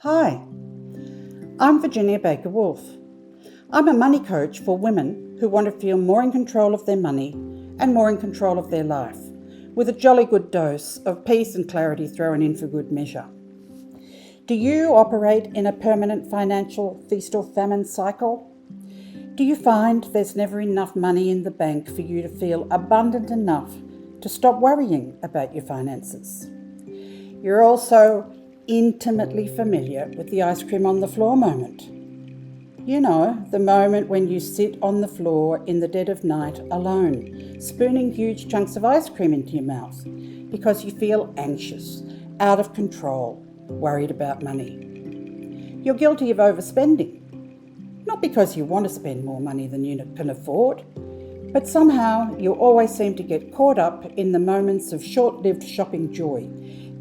Hi, I'm Virginia Baker-Wolf. I'm a money coach for women who want to feel more in control of their money and more in control of their life, with a jolly good dose of peace and clarity thrown in for good measure. Do you operate in a permanent financial feast or famine cycle? Do you find there's never enough money in the bank for you to feel abundant enough to stop worrying about your finances? You're also intimately familiar with the ice cream on the floor moment. You know, the moment when you sit on the floor in the dead of night alone, spooning huge chunks of ice cream into your mouth because you feel anxious, out of control, worried about money. You're guilty of overspending, not because you want to spend more money than you can afford, but somehow you always seem to get caught up in the moments of short-lived shopping joy,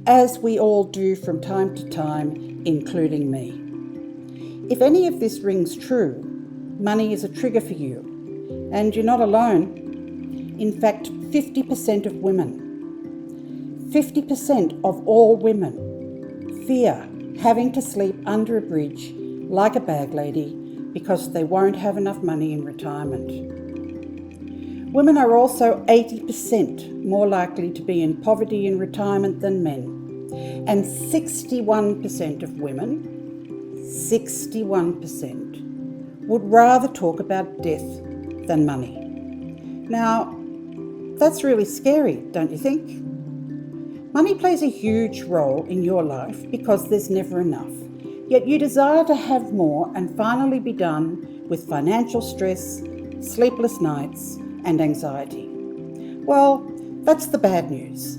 as we all do from time to time, including me. If any of this rings true, money is a trigger for you, and you're not alone. In fact, 50% of women, 50% of all women, fear having to sleep under a bridge like a bag lady because they won't have enough money in retirement. Women are also 80% more likely to be in poverty in retirement than men, and 61% of women, 61%, would rather talk about death than money. Now, that's really scary, don't you think? Money plays a huge role in your life because there's never enough, yet you desire to have more and finally be done with financial stress, sleepless nights, and anxiety. Well, that's the bad news.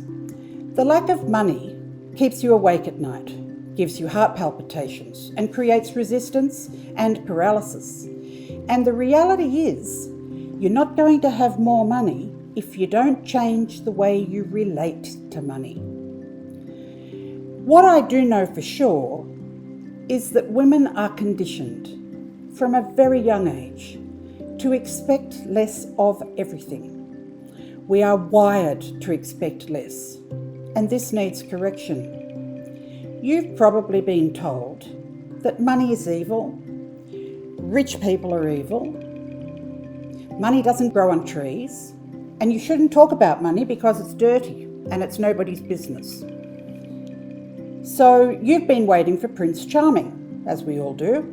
The lack of money keeps you awake at night, gives you heart palpitations, and creates resistance and paralysis. And the reality is, you're not going to have more money if you don't change the way you relate to money. What I do know for sure is that women are conditioned from a very young age to expect less of everything. We are wired to expect less, and this needs correction. You've probably been told that money is evil, rich people are evil, money doesn't grow on trees, and you shouldn't talk about money because it's dirty and it's nobody's business. So you've been waiting for Prince Charming, as we all do,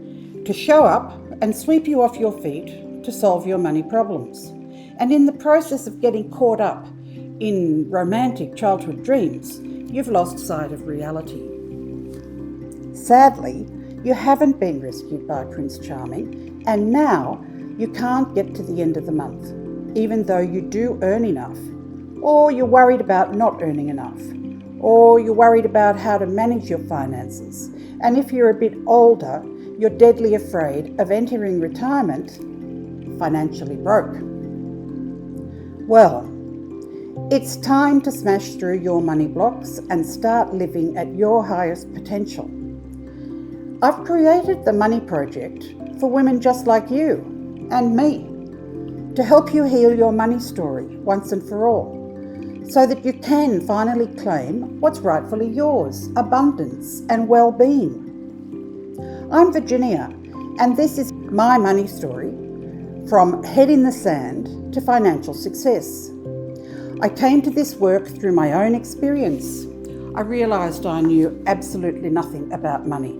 to show up and sweep you off your feet to solve your money problems. And in the process of getting caught up in romantic childhood dreams, you've lost sight of reality. Sadly, you haven't been rescued by Prince Charming, and now you can't get to the end of the month, even though you do earn enough, or you're worried about not earning enough, or you're worried about how to manage your finances. And if you're a bit older, you're deadly afraid of entering retirement financially broke. Well, it's time to smash through your money blocks and start living at your highest potential. I've created the Money Project for women just like you and me to help you heal your money story once and for all, so that you can finally claim what's rightfully yours, abundance and well-being. I'm Virginia, and this is my money story, from head in the sand to financial success. I came to this work through my own experience. I realised I knew absolutely nothing about money.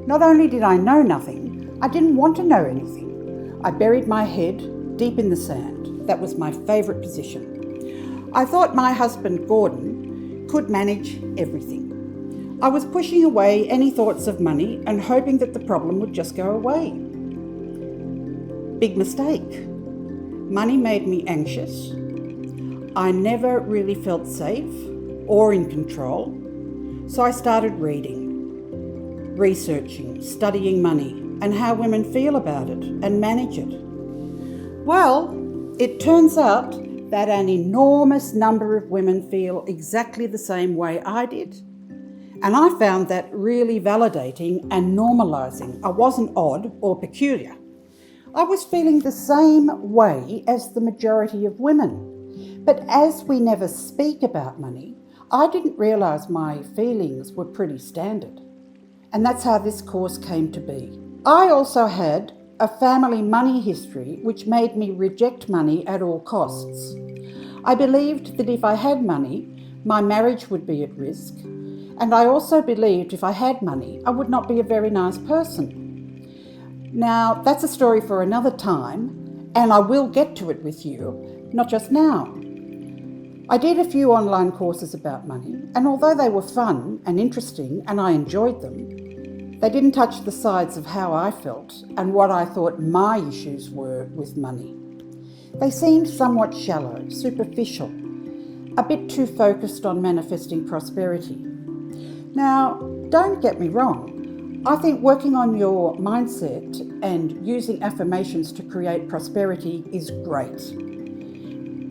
Not only did I know nothing, I didn't want to know anything. I buried my head deep in the sand. That was my favourite position. I thought my husband, Gordon, could manage everything. I was pushing away any thoughts of money and hoping that the problem would just go away. Big mistake. Money made me anxious. I never really felt safe or in control, so I started reading, researching, studying money and how women feel about it and manage it. Well, it turns out that an enormous number of women feel exactly the same way I did. And I found that really validating and normalising. I wasn't odd or peculiar. I was feeling the same way as the majority of women. But as we never speak about money, I didn't realise my feelings were pretty standard. And that's how this course came to be. I also had a family money history which made me reject money at all costs. I believed that if I had money, my marriage would be at risk. And I also believed if I had money, I would not be a very nice person. Now, that's a story for another time, and I will get to it with you, not just now. I did a few online courses about money, and although they were fun and interesting and I enjoyed them, they didn't touch the sides of how I felt and what I thought my issues were with money. They seemed somewhat shallow, superficial, a bit too focused on manifesting prosperity. Now, don't get me wrong. I think working on your mindset and using affirmations to create prosperity is great.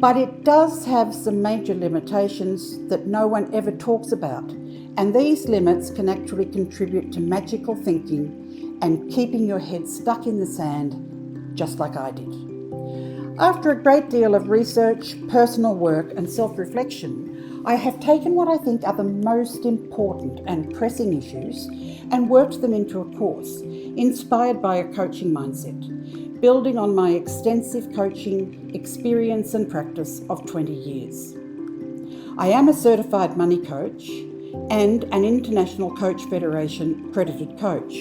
But it does have some major limitations that no one ever talks about. And these limits can actually contribute to magical thinking and keeping your head stuck in the sand, just like I did. After a great deal of research, personal work and self-reflection, I have taken what I think are the most important and pressing issues and worked them into a course inspired by a coaching mindset, building on my extensive coaching experience and practice of 20 years. I am a certified money coach and an International Coach Federation accredited coach.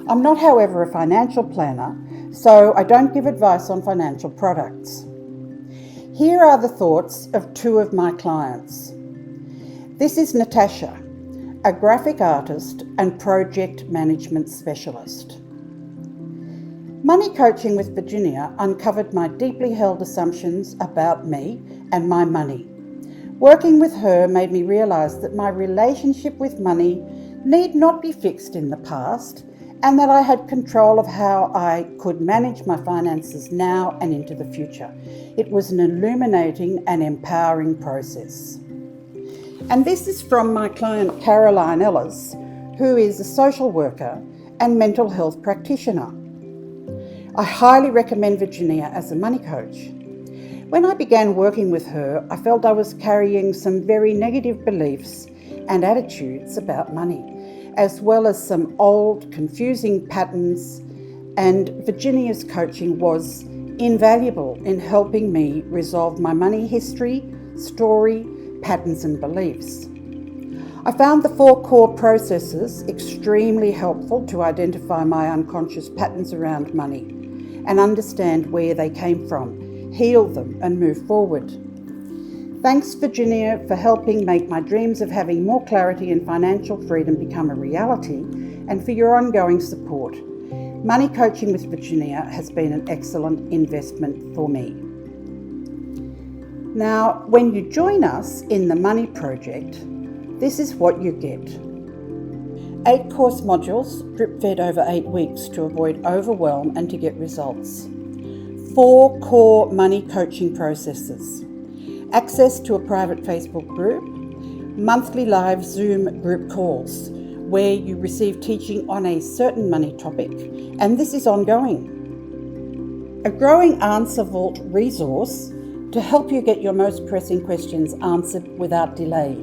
I'm not, however, a financial planner, so I don't give advice on financial products. Here are the thoughts of two of my clients. This is Natasha, a graphic artist and project management specialist. Money Coaching with Virginia uncovered my deeply held assumptions about me and my money. Working with her made me realise that my relationship with money need not be fixed in the past and that I had control of how I could manage my finances now and into the future. It was an illuminating and empowering process. And this is from my client Caroline Ellis, who is a social worker and mental health practitioner. I highly recommend Virginia as a money coach. When I began working with her, I felt I was carrying some very negative beliefs and attitudes about money, as well as some old, confusing patterns, and Virginia's coaching was invaluable in helping me resolve my money history, story, patterns and beliefs. I found the 4 core processes extremely helpful to identify my unconscious patterns around money and understand where they came from, heal them and move forward. Thanks, Virginia, for helping make my dreams of having more clarity and financial freedom become a reality, and for your ongoing support. Money Coaching with Virginia has been an excellent investment for me. Now, when you join us in the Money Project, this is what you get. 8 course modules, drip-fed over 8 weeks to avoid overwhelm and to get results. 4 core money coaching processes. Access to a private Facebook group, monthly live Zoom group calls where you receive teaching on a certain money topic, and this is ongoing. A growing Answer Vault resource to help you get your most pressing questions answered without delay.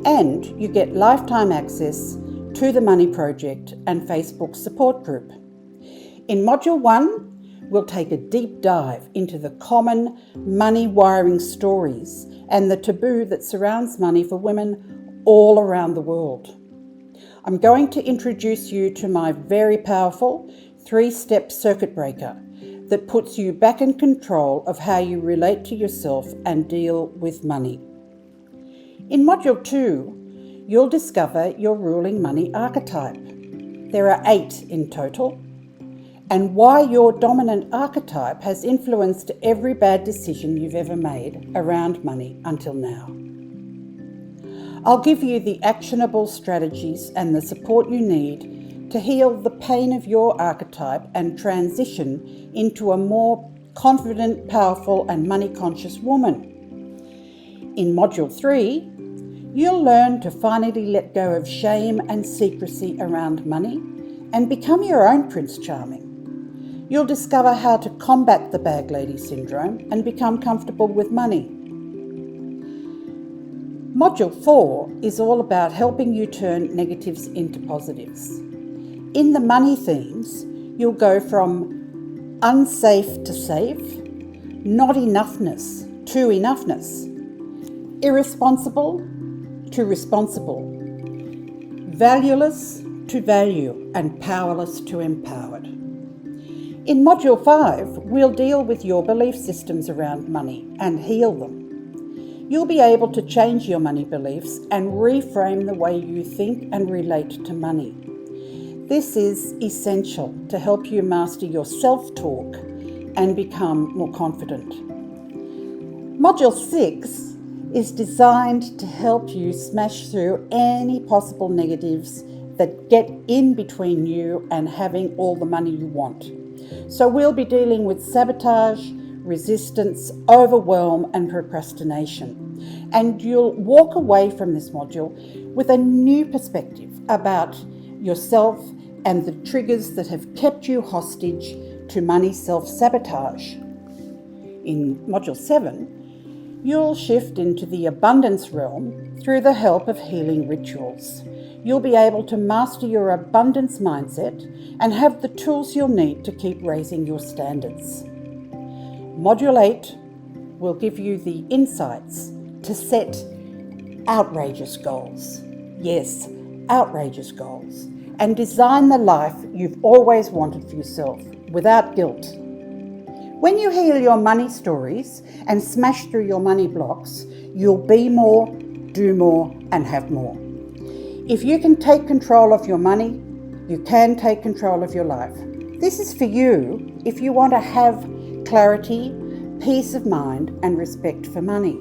And you get lifetime access to the Money Project and Facebook support group. In Module 1, we'll take a deep dive into the common money wiring stories and the taboo that surrounds money for women all around the world. I'm going to introduce you to my very powerful 3-step circuit breaker that puts you back in control of how you relate to yourself and deal with money. In Module 2, you'll discover your ruling money archetype. There are 8 in total, and why your dominant archetype has influenced every bad decision you've ever made around money until now. I'll give you the actionable strategies and the support you need to heal the pain of your archetype and transition into a more confident, powerful and money-conscious woman. In Module 3, you'll learn to finally let go of shame and secrecy around money and become your own Prince Charming. You'll discover how to combat the bag lady syndrome and become comfortable with money. Module 4 is all about helping you turn negatives into positives. In the money themes, you'll go from unsafe to safe, not enoughness to enoughness, irresponsible to responsible, valueless to value, and powerless to empowered. In Module 5, we'll deal with your belief systems around money and heal them. You'll be able to change your money beliefs and reframe the way you think and relate to money. This is essential to help you master your self-talk and become more confident. Module 6 is designed to help you smash through any possible negatives that get in between you and having all the money you want. So we'll be dealing with sabotage, resistance, overwhelm, and procrastination. And you'll walk away from this module with a new perspective about yourself and the triggers that have kept you hostage to money self-sabotage. In Module 7, you'll shift into the abundance realm through the help of healing rituals. You'll be able to master your abundance mindset and have the tools you'll need to keep raising your standards. Module 8 will give you the insights to set outrageous goals. Yes, outrageous goals. And design the life you've always wanted for yourself without guilt. When you heal your money stories and smash through your money blocks, you'll be more, do more, and have more. If you can take control of your money, you can take control of your life. This is for you if you want to have clarity, peace of mind, and respect for money.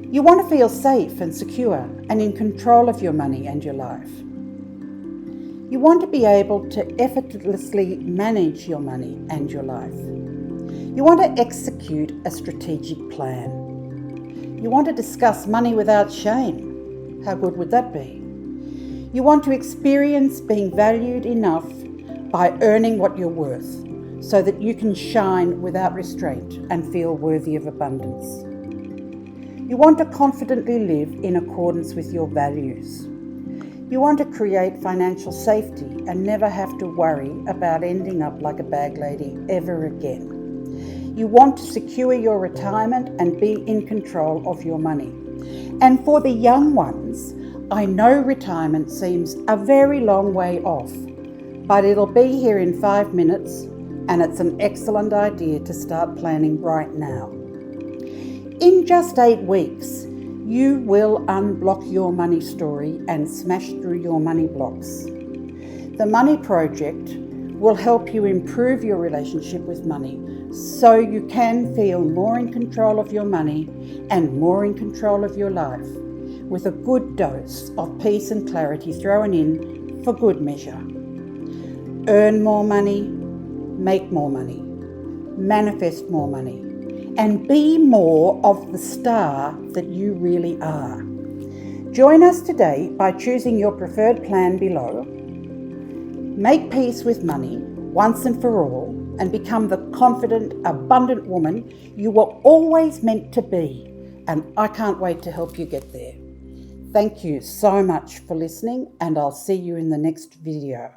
You want to feel safe and secure and in control of your money and your life. You want to be able to effortlessly manage your money and your life. You want to execute a strategic plan. You want to discuss money without shame. How good would that be? You want to experience being valued enough by earning what you're worth so that you can shine without restraint and feel worthy of abundance. You want to confidently live in accordance with your values. You want to create financial safety and never have to worry about ending up like a bag lady ever again. You want to secure your retirement and be in control of your money. And for the young ones, I know retirement seems a very long way off, but it'll be here in 5 minutes, and it's an excellent idea to start planning right now. In just 8 weeks, you will unblock your money story and smash through your money blocks. The Money Project will help you improve your relationship with money so you can feel more in control of your money and more in control of your life, with a good dose of peace and clarity thrown in for good measure. Earn more money, make more money, manifest more money, and be more of the star that you really are. Join us today by choosing your preferred plan below. Make peace with money once and for all and become the confident, abundant woman you were always meant to be. And I can't wait to help you get there. Thank you so much for listening, and I'll see you in the next video.